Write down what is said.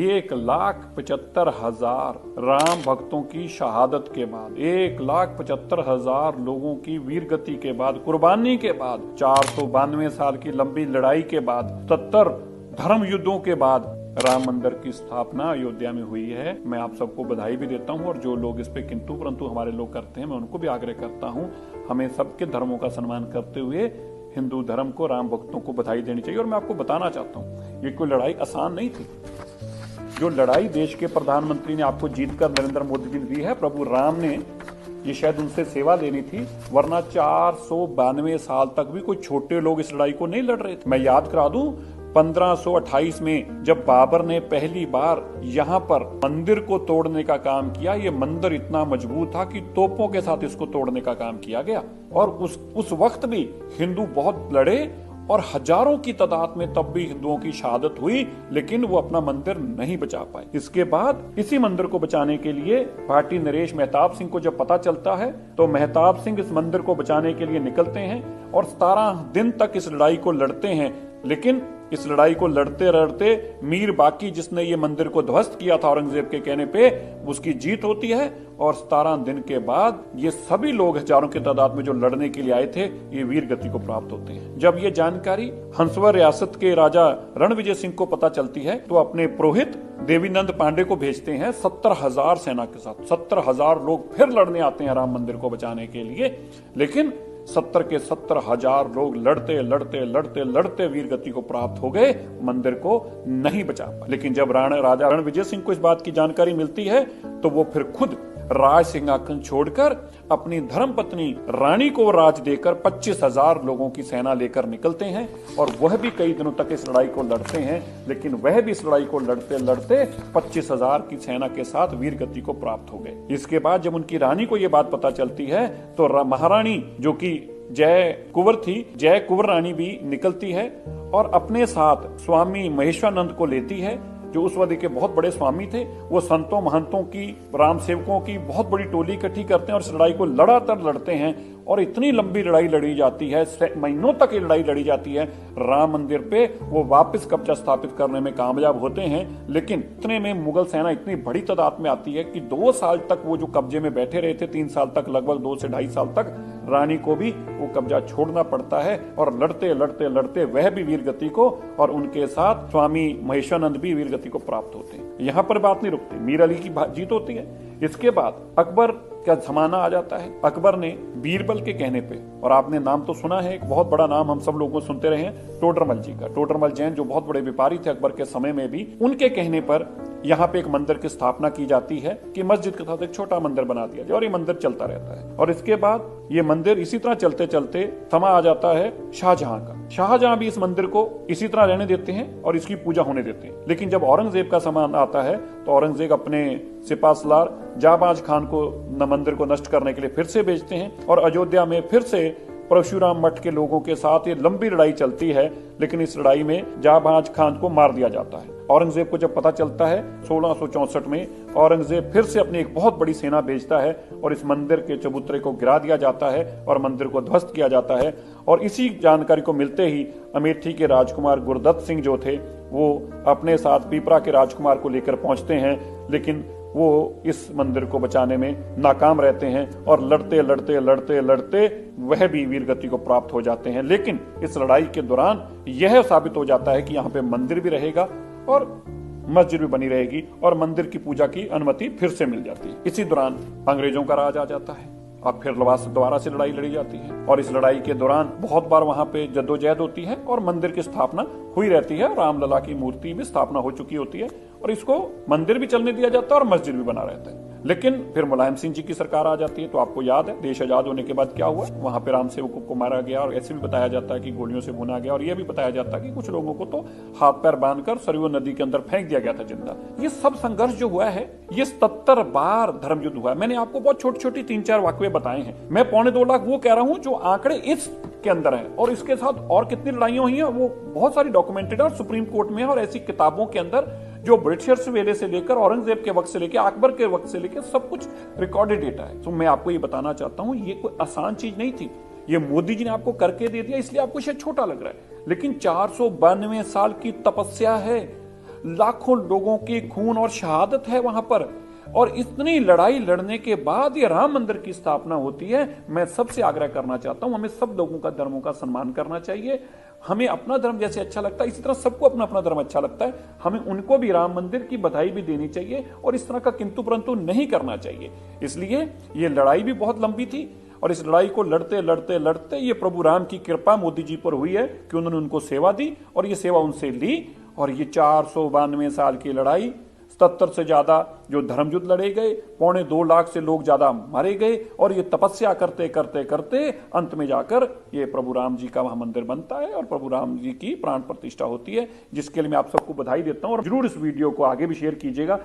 1,75,000 राम भक्तों की शहादत के बाद, 1,75,000 लोगों की वीर गति के बाद, कुर्बानी के बाद, 492 साल की लंबी लड़ाई के बाद, 70 धर्म युद्धों के बाद राम मंदिर की स्थापना अयोध्या में हुई है। मैं आप सबको बधाई भी देता हूं और जो लोग इस पे किंतु परंतु हमारे लोग करते हैं, मैं उनको भी आग्रह करता हूं, हमें सबके धर्मों का सम्मान करते हुए हिंदू धर्म को, राम भक्तों को बधाई देनी चाहिए। और मैं आपको बताना चाहता हूं, ये कोई लड़ाई आसान नहीं थी। जो लड़ाई देश के प्रधानमंत्री ने आपको जीतकर नरेंद्र मोदी जी ने दी है, प्रभु राम ने ये शायद उनसे सेवा लेनी थी, वरना 492 साल तक भी कोई छोटे लोग इस लड़ाई को नहीं लड़ रहे थे। मैं याद करा दूं, 1528 में जब बाबर ने पहली बार यहाँ पर मंदिर को तोड़ने का काम किया, ये मंदिर इतना मजबूत था कि तोपों के साथ इसको तोड़ने का काम किया गया। और उस वक्त भी हिंदू बहुत लड़े और हजारों की तादाद में तब भी हिंदुओं की शहादत हुई, लेकिन वो अपना मंदिर नहीं बचा पाए। इसके बाद इसी मंदिर को बचाने के लिए पार्टी नरेश मेहताब सिंह को जब पता चलता है, तो मेहताब सिंह इस मंदिर को बचाने के लिए निकलते हैं और 17 दिन तक इस लड़ाई को लड़ते हैं। लेकिन इस लड़ाई को लड़ते लड़ते मीर बाकी, जिसने ये मंदिर को ध्वस्त किया था औरंगजेब के कहने पे, उसकी जीत होती है और 17 दिन के बाद ये सभी लोग हजारों की तादाद में जो लड़ने के लिए आए थे, ये वीर गति को प्राप्त होते हैं। जब ये जानकारी हंसवर रियासत के राजा रणविजय सिंह को पता चलती है, तो अपने पुरोहित देवीनंद पांडे को भेजते हैं 70,000 सेना के साथ। 70,000 लोग फिर लड़ने आते हैं राम मंदिर को बचाने के लिए, लेकिन 70 के 70,000 लोग लड़ते लड़ते लड़ते लड़ते वीर गति को प्राप्त हो गए, मंदिर को नहीं बचा पाए। लेकिन जब राजा रणविजय सिंह को इस बात की जानकारी मिलती है, तो वो फिर खुद राज सिंहासन छोड़कर अपनी धर्मपत्नी रानी को राज देकर 25,000 लोगों की सेना लेकर निकलते हैं और वह भी कई दिनों तक इस लड़ाई को लड़ते हैं। लेकिन वह भी इस लड़ाई को लड़ते लड़ते 25,000 की सेना के साथ वीर गति को प्राप्त हो गए। इसके बाद जब उनकी रानी को यह बात पता चलती है, तो महारानी जो कि जय कुंवर थी, जय कुंवर रानी भी निकलती है और अपने साथ स्वामी महेश्वरानंद को लेती है, जो उस वक्त के बहुत बड़े स्वामी थे। वो संतों महंतों की, राम सेवकों की बहुत बड़ी टोली इकट्ठी करते हैं और इस लड़ाई को लगातार लड़ते हैं और इतनी लंबी लड़ाई लड़ी जाती है, महीनों तक ये लड़ाई लड़ी जाती है। राम मंदिर पे वो वापस कब्जा स्थापित करने में कामयाब होते हैं, लेकिन इतने में मुगल सेना इतनी बड़ी तादाद में आती है कि 2 साल तक वो जो कब्जे में बैठे रहे थे, 3 साल तक, लगभग 2 से 2.5 साल तक, रानी को भी वो कब्जा छोड़ना पड़ता है और लड़ते लड़ते लड़ते वह भी वीर गति को और उनके साथ स्वामी महेश्वरानंद भी वीर गति को प्राप्त होते हैं। यहाँ पर बात नहीं रुकती, मीर अली की जीत होती है। इसके बाद अकबर का जमाना आ जाता है। अकबर ने बीरबल के कहने पे, और आपने नाम तो सुना है, एक बहुत बड़ा नाम हम सब लोगों को सुनते रहे हैं, टोडरमल जी का। टोडरमल जैन जो बहुत बड़े व्यापारी थे अकबर के समय में भी, उनके कहने पर यहाँ पे एक मंदिर की स्थापना की जाती है कि मस्जिद के साथ एक छोटा मंदिर बना दिया जाए और ये मंदिर चलता रहता है। और इसके बाद ये मंदिर इसी तरह चलते चलते समा आ जाता है शाहजहां का। शाहजहां भी इस मंदिर को इसी तरह रहने देते हैं और इसकी पूजा होने देते हैं। लेकिन जब औरंगजेब का समय आता है, तो औरंगजेब अपने सिपाहसलार जाबाज खान को मंदिर को नष्ट करने के लिए फिर से भेजते हैं और अयोध्या में फिर से परशुराम मठ के लोगों के साथ ये लंबी लड़ाई चलती है। लेकिन इस लड़ाई में जाबाज खान को मार दिया जाता है। औरंगजेब को जब पता चलता है 1664 में, औरंगजेब फिर से अपनी एक बहुत बड़ी सेना भेजता है और इस मंदिर के चबूतरे को गिरा दिया जाता है और मंदिर को ध्वस्त किया जाता है। और इसी जानकारी को मिलते ही अमेठी के राजकुमार गुरदत्त सिंह जो थे, वो अपने साथ पीपरा के राजकुमार को लेकर पहुंचते हैं, लेकिन वो इस मंदिर को बचाने में नाकाम रहते हैं और लड़ते लड़ते लड़ते लड़ते वह भी वीर गति को प्राप्त हो जाते हैं। लेकिन इस लड़ाई के दौरान यह साबित हो जाता है कि यहाँ पे मंदिर भी रहेगा और मस्जिद भी बनी रहेगी और मंदिर की पूजा की अनुमति फिर से मिल जाती है। इसी दौरान अंग्रेजों का राज आ जाता है और फिर दोबारा से लड़ाई लड़ी जाती है और इस लड़ाई के दौरान बहुत बार वहां पे जद्दोजहद होती है और मंदिर की स्थापना हुई रहती है। रामलला की मूर्ति भी स्थापना हो चुकी होती है और इसको मंदिर भी चलने दिया जाता है और मस्जिद भी बना रहता है। लेकिन फिर मुलायम सिंह जी की सरकार आ जाती है। तो आपको याद है देश आजाद होने के बाद क्या हुआ, वहां पे राम सेवकों को मारा गया और ऐसे भी बताया जाता है कि गोलियों से भुना गया और यह भी बताया जाता है कि कुछ लोगों को तो हाथ पैर बांधकर सरयू नदी के अंदर फेंक दिया गया था जिंदा। ये सब संघर्ष जो हुआ है, ये 77 बार धर्म युद्ध हुआ है। मैंने आपको बहुत छोटी छोटी 3-4 वाकये बताए हैं। मैं 2.25 लाख वो कह रहा हूं जो आंकड़े इस के अंदर है और इसके साथ और कितनी लड़ाइयां हुई हैं वो बहुत सारी डॉक्यूमेंटेड है और सुप्रीम कोर्ट में है और ऐसी किताबों के अंदर जो ब्रिटिशर्स वेले से लेकर औरंगजेब के वक्त से लेकर अकबर के वक्त से लेकर सब कुछ रिकॉर्डेड डेटा है। तो मैं आपको ये बताना चाहता हूं, ये कोई आसान चीज नहीं थी। ये मोदी जी ने आपको करके दे दिया इसलिए आपको शायद छोटा लग रहा है, लेकिन 492 साल की तपस्या है। लाखों लोगों की खून और शहादत है वहां पर। और इतनी लड़ाई लड़ने के बाद ये राम मंदिर की स्थापना होती है। मैं सबसे आग्रह करना चाहता हूं, हमें सब लोगों का धर्मों का सम्मान करना चाहिए। हमें अपना धर्म जैसे अच्छा लगता है इसी तरह सबको अपना अपना धर्म अच्छा लगता है, हमें उनको भी राम मंदिर की बधाई भी देनी चाहिए और इस तरह का किंतु परंतु नहीं करना चाहिए। इसलिए ये लड़ाई भी बहुत लंबी थी और इस लड़ाई को लड़ते लड़ते लड़ते ये प्रभु राम की कृपा मोदी जी पर हुई है कि उन्होंने उनको सेवा दी और ये सेवा उनसे ली। और ये 492 साल की लड़ाई, 77 से ज्यादा जो धर्मयुद्ध लड़े गए, 2.25 लाख से लोग ज्यादा मारे गए और ये तपस्या करते करते करते अंत में जाकर ये प्रभु राम जी का वहां मंदिर बनता है और प्रभु राम जी की प्राण प्रतिष्ठा होती है, जिसके लिए मैं आप सबको बधाई देता हूं। और जरूर इस वीडियो को आगे भी शेयर कीजिएगा।